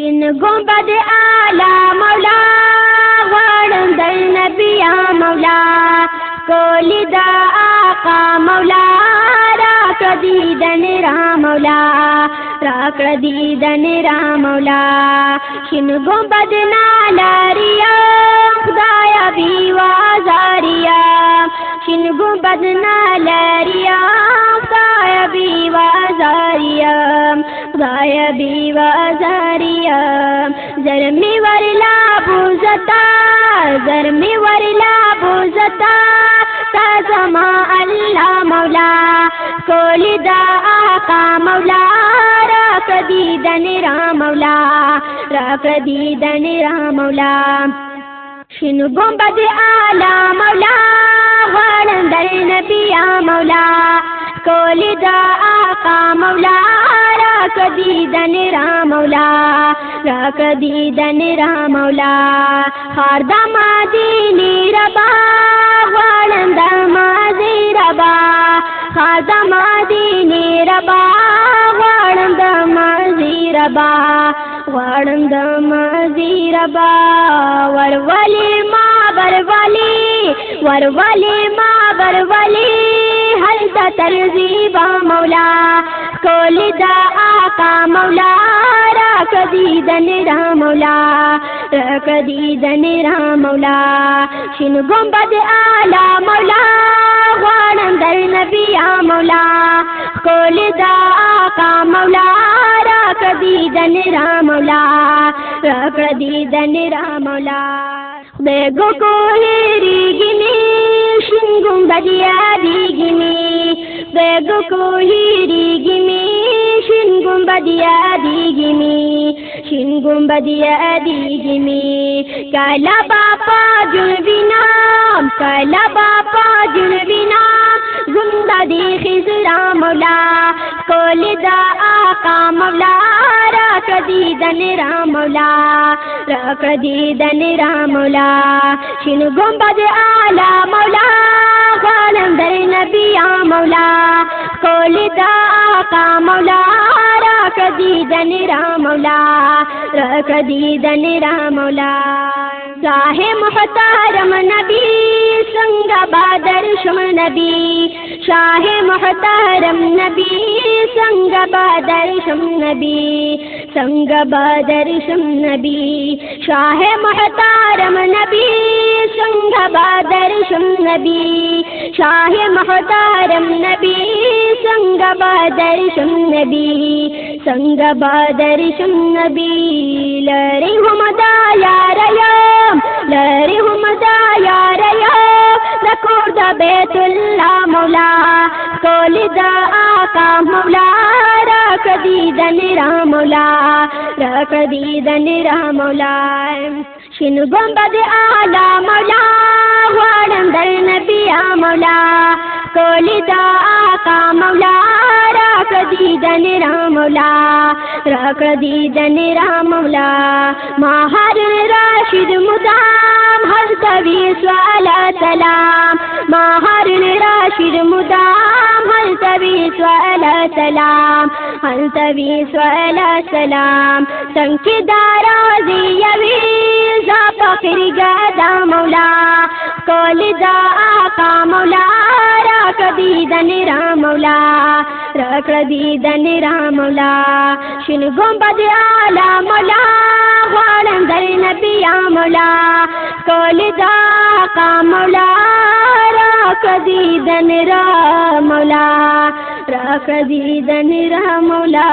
Shin गुंबद आला मौला वाड़न दर नबिया मौला कोलिदा आका मौला राकदीदन राम मौला राकदीदन राम मौला शिन गुंबद नालरिया खुदाया बीवाजारिया शिन गुंबद नालरिया खुदाया बीवाजारिया खुदाया बीवाजारिया ज़रमी वरला बुज़ता ज़रमी वरला बुज़ता ताज़मा अल्लाह मौला कोलिदा आका मौला राकदीदन राम मौला राकदीदन राम मौला शिन गुंबद आला मौला वाड़न दर नबिया मौला कोलिदा आका मौला राकदीदन राम मौला राकदीदन राम मौला खारदा मदीनी रबा वाड़न दमाज़ी रबा खारदा मदीनी रबा वाड़न दमाज़ी रबा वाड़न दमाज़ी रबा वरवली माँ बरवली वरवली माँ बरवली हल्दा तरजीबा मौला कोलिदा आका मौला राकदीदन राम मौला राकदीदन राम मौला शिन गुंबद आला मौला वाड़न दर नबिया मौला कोलिदा आका मौला राकदीदन राम मौला राकदीदन राम मौला बेगो को हेरी गिनी शिन गुंबद यादी गिनी बेगो को हेरी गिनी शिन गुंबद यादी गिनी शिन गुंबद यादी गिनी काला बापा जुनबिना काला बापा जुनबिना गुंदा दी खिजरा मौला कोलिदा आका मौला राकदीदन राम मौला राकदीदन राम मौला शिन गुंबद आला मौला वाड़न दर नबिया मौला कोलिदा आका मौला राकदीदन राम मौला राकदीदन राम मौला शाहे मुहतरम नबी संग बादरशम नबी शाहे मुहतरम नबी संग बादरशम नबी संग बादरशम नबी शाहे मुहतरम नबी संग बादरशम नबी शाहे मुहतरम नबी संग बादरशम नबी संग बादरशम नबी लरी हमदा यारया लरी हमदा यारया रखोद बैतुल्लाह मौला कोलिदा आका मौला राकदीदन राम मौला राकदीदन राम मौला शिन गुंबद आला मौला वाड़न दर नबिया मौला कोलिदा आका मौला राकदीदन राम मौला राकदीदन राम मौला माहर राशिद मुदाम हर तवी स्वाला सलाम माहर राशिद मुदाम हर तवी स्वाला सलाम हर तवी स्वाला सलाम संकिदारा ज़ियवी जा फखर गदा मौला कोलिदा आका मौला राकदीदन राम मौला राकदीदन राम मौला शिन गुंबद आला मौला वाड़न दर नबिया मौला कोलिदा आका मौला राकदीदन राम मौला राकदीदन राम मौला।